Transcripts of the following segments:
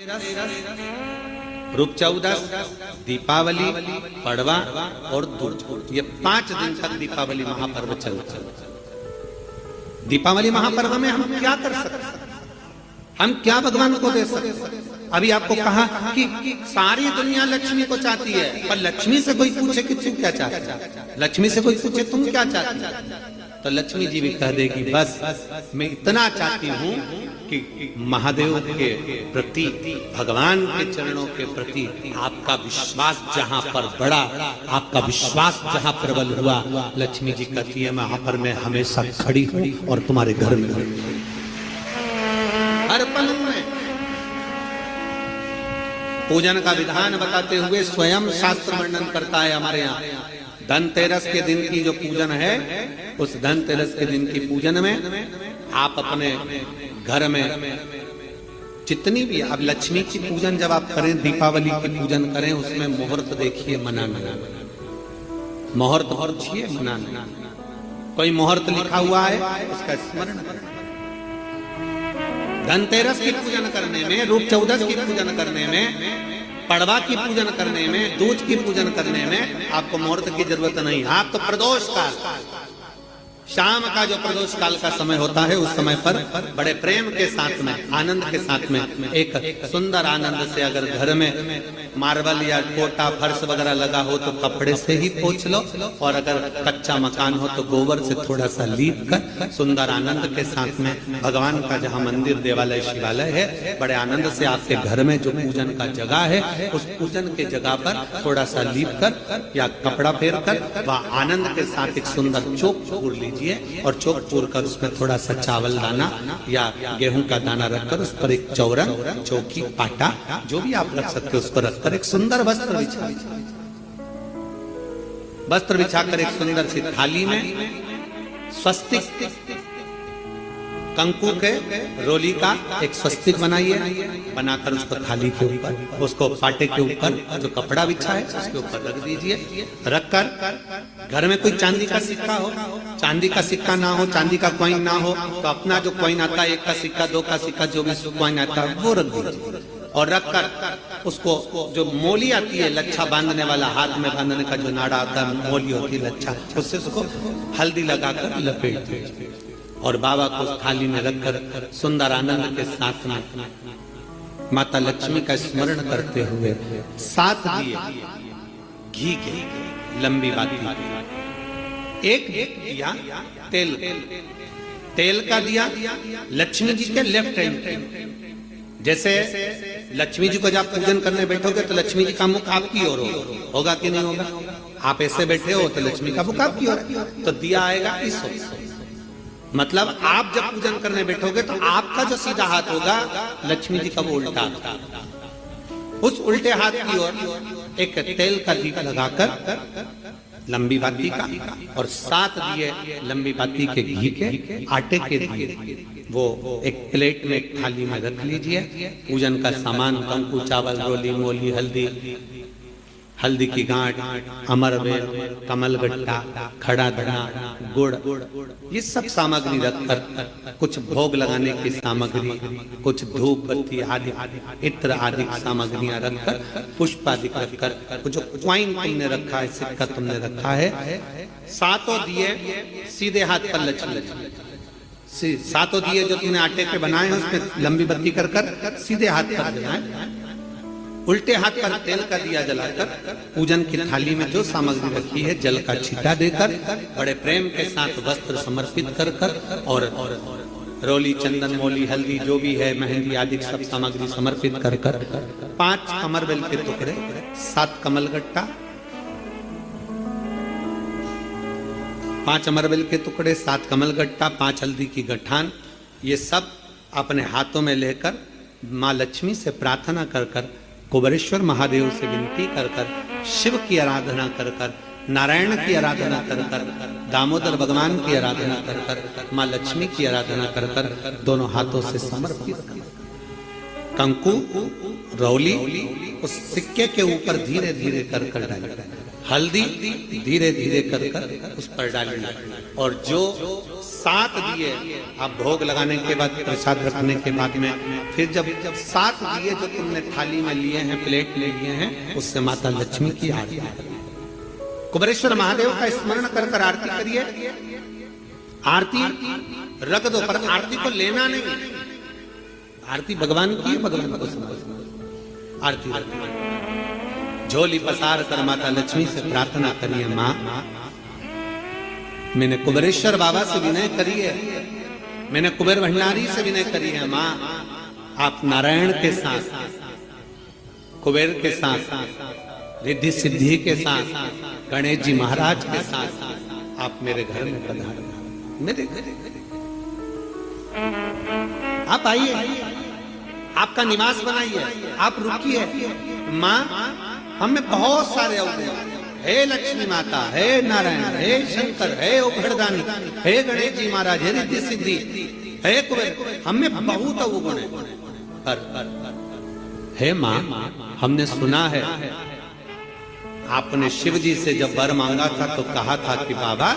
रूप चौदस, दीपावली, पड़वा और दूज, ये 5 दिन तक दीपावली महापर्व चलता है। दीपावली महापर्व में हम क्या कर सकते हैं? हम क्या भगवान को दे सकते हैं? अभी आपको कहा कि सारी दुनिया लक्ष्मी को चाहती है, पर लक्ष्मी से कोई पूछे कि तुम क्या चाहते है, लक्ष्मी से कोई पूछे तुम क्या चाहते है, तो लक्ष्मी जी भी कह देगी बस मैं इतना चाहती हूँ कि महादेव के प्रति, भगवान के चरणों के प्रति आपका विश्वास जहाँ पर बढ़ा, आपका विश्वास जहाँ प्रबल हुआ, लक्ष्मी जी कहती है वहां पर मैं हमेशा खड़ी हूँ और तुम्हारे घर में हर पल में। पूजन का विधान बताते हुए स्वयं शास्त्र वर्णन करता है हमारे यहाँ। धनतेरस के दिन की जो पूजन है, उस धनतेरस के दिन की पूजन में आप अपने घर में जितनी भी, अब लक्ष्मी की पूजन जब आप करें, दीपावली की पूजन करें, उसमें मुहूर्त देखिए मनाना, मुहूर्त पूछिए मनाना, कोई मुहूर्त लिखा हुआ है उसका स्मरण करें। धनतेरस की पूजन करने में, रूप चौदस की पूजन करने में, पड़वा की पूजन करने में, दूज की पूजन करने में आपको मुहूर्त की जरूरत नहीं। आप तो प्रदोष काल, शाम का जो प्रदोष काल का समय होता है, उस समय पर बड़े प्रेम के साथ में, आनंद के साथ में, एक सुंदर आनंद से अगर घर में मार्बल या कोटा फर्श वगैरह लगा हो तो कपड़े से ही पोंछ लो, और अगर कच्चा मकान हो तो गोबर से थोड़ा सा लीप कर सुंदर आनंद के साथ में, भगवान का जहाँ मंदिर, देवालय, शिवालय है, बड़े आनंद से आपके घर में जो पूजन का जगह है, उस पूजन के जगह पर थोड़ा सा लीप कर या कपड़ा फेर कर वह आनंद के साथ एक सुंदर चौक पूर लीजिए, और चौक पूर कर उसमें थोड़ा सा चावल दाना या गेहूं का दाना रखकर उस पर एक चौरंग, चौकी, पाटा जो भी आप रख सकते हो उस पर रखकर एक सुंदर वस्त्र बिछाकर एक सुंदर सी थाली में स्वस्तिक कंकु के रोली का एक स्वस्तिक बनाइए, बनाकर उसको थाली के ऊपर, उसको पाटे के ऊपर जो कपड़ा बिछा है उसके ऊपर रख दीजिए। रखकर घर में कोई चांदी का सिक्का हो, चांदी का सिक्का ना हो, चांदी का कॉइन ना हो, तो अपना जो कॉइन आता है, 1 का सिक्का, 2 का सिक्का, जो भी कॉइन आता है वो रख दीजिए। और रखकर उसको जो मोली आती है, लच्छा बांधने वाला, हाथ में बांधने का जो नाड़ा आता है, मोली होती है लच्छा, उससे उसको हल्दी लगाकर लपेट दीजिए और बाबा को थाली में रखकर सुंदर आनंद के साथ में माता लक्ष्मी का स्मरण करते हुए 7 दिए घी के, लंबी बाती, एक दिया तेल का दिया लक्ष्मी जी के लेफ्ट हैंड। जैसे लक्ष्मी जी को जब पूजन करने बैठोगे तो लक्ष्मी जी का मुख आपकी ओर होगा कि नहीं होगा? आप ऐसे बैठे हो तो लक्ष्मी का मुख आपकी ओर, तो दिया आएगा इस ओर। मतलब आप जब पूजन करने बैठोगे तो आपका जो सीधा हाथ होगा, लक्ष्मी जी का वो उल्टा, उस उल्टे हाथ की ओर एक तेल का दीप लगाकर लंबी बाती का, और 7 दिए लंबी बाती के घी के, आटे के दिए वो एक प्लेट में, एक थाली में रख लीजिए। पूजन का सामान, कंकु, चावल, रोली, मोली, हल्दी की गांठ, अमरवेल, कमलगट्टा, खड़ा धना, गुड़, ये सब सामग्री रखकर, कुछ भोग लगाने की सामग्री, कुछ धूप बत्ती आदि, इत्र आदि सामग्रियां रखकर, पुष्प आदि रखकर, जो क्वाइन तुमने रखा है, सिक्का तुमने रखा है, 7 दिए सीधे हाथ पर लक्ष्मी, 7 दिए जो तुमने आटे के बनाए हैं उसमें लंबी बत्ती कर सीधे हाथ पर जलाएं। उल्टे हाथ पर तेल का दिया जलाकर पूजन की थाली में जो सामग्री रखी है, जल का छींटा देकर, बड़े प्रेम के साथ वस्त्र समर्पित कर और रोली, चंदन, मोली, हल्दी जो भी है, मेहंदी आदि सब सामग्री समर्पित कर 5 अमरवेल के टुकड़े, 7 कमलगट्टा, 5 अमरवेल के टुकड़े, 7 कमलगट्टा, 5 हल्दी की गठान, ये सब अपने हाथों में लेकर माँ लक्ष्मी से प्रार्थना कर कुबेरेश्वर महादेव से विनती कर शिव की आराधना कर नारायण की आराधना कर दामोदर भगवान की आराधना कर माँ लक्ष्मी की आराधना कर दोनों हाथों से समर्पित कंकु, रौली उस सिक्के के ऊपर धीरे धीरे कर डालें। हल्दी धीरे धीरे कर कर उस पर डालना, और जो 7 दिए आप भोग लगाने के बाद, प्रसाद रखने के बाद में, फिर जब 7 दिए जो तुमने थाली में लिए हैं, प्लेट में लिए हैं, उससे माता लक्ष्मी की आरती करिए। कुबेरेश्वर महादेव का स्मरण कर कर आरती करिए। आरती रख दो, पर आरती को लेना नहीं। आरती भगवान की है, भगवान को समझ। आरती रख, झोली पसार कर माता लक्ष्मी से प्रार्थना करिए, माँ मैंने कुबेरेश्वर बाबा से विनय करी है, मैंने कुबेर भंडारी से विनय करी है, माँ आप नारायण के साथ, कुबेर के साथ, रिद्धि सिद्धि के साथ, गणेश जी महाराज के साथ आप मेरे घर में पधारो, मेरे घर आप आइए, आपका निवास बनाइए, आप रुकिए। माँ हमें बहुत सारे अवगुण, हे लक्ष्मी माता, हे नारायण, हे शंकर, हे उघड़दानी, हे गणेश जी महाराज, हे रिद्धि सिद्धि, हे कुबेर, हमें बहुत अवगुण है। हे माँ हमने सुना है आपने शिव जी से जब वर मांगा था तो कहा था कि बाबा,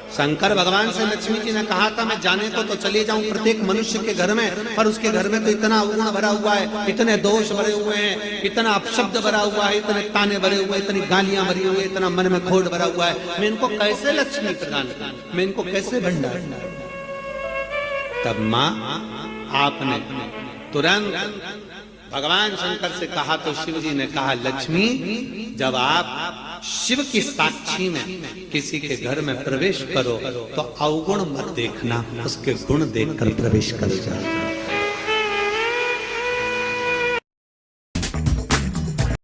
शंकर भगवान से लक्ष्मी जी ने कहा था मैं जाने को तो चली जाऊं प्रत्येक मनुष्य के घर में, पर उसके घर में तो इतना अवगुण भरा हुआ है, इतने दोष भरे हुए हैं, इतना अपशब्द भरा हुआ है, इतने ताने भरे हुए, इतनी गालियां भरी हुई, इतना मन में खोट भरा हुआ है, मैं इनको कैसे लक्ष्मी प्रदान करूं, मैं इनको कैसे भंडार। तब माँ आपने तुरंत भगवान शंकर से कहा तो शिव जी ने कहा, लक्ष्मी जब आप शिव की साक्षी में किसी के घर में प्रवेश करो तो अवगुण मत देखना, उसके गुण देखकर प्रवेश कर जाओ।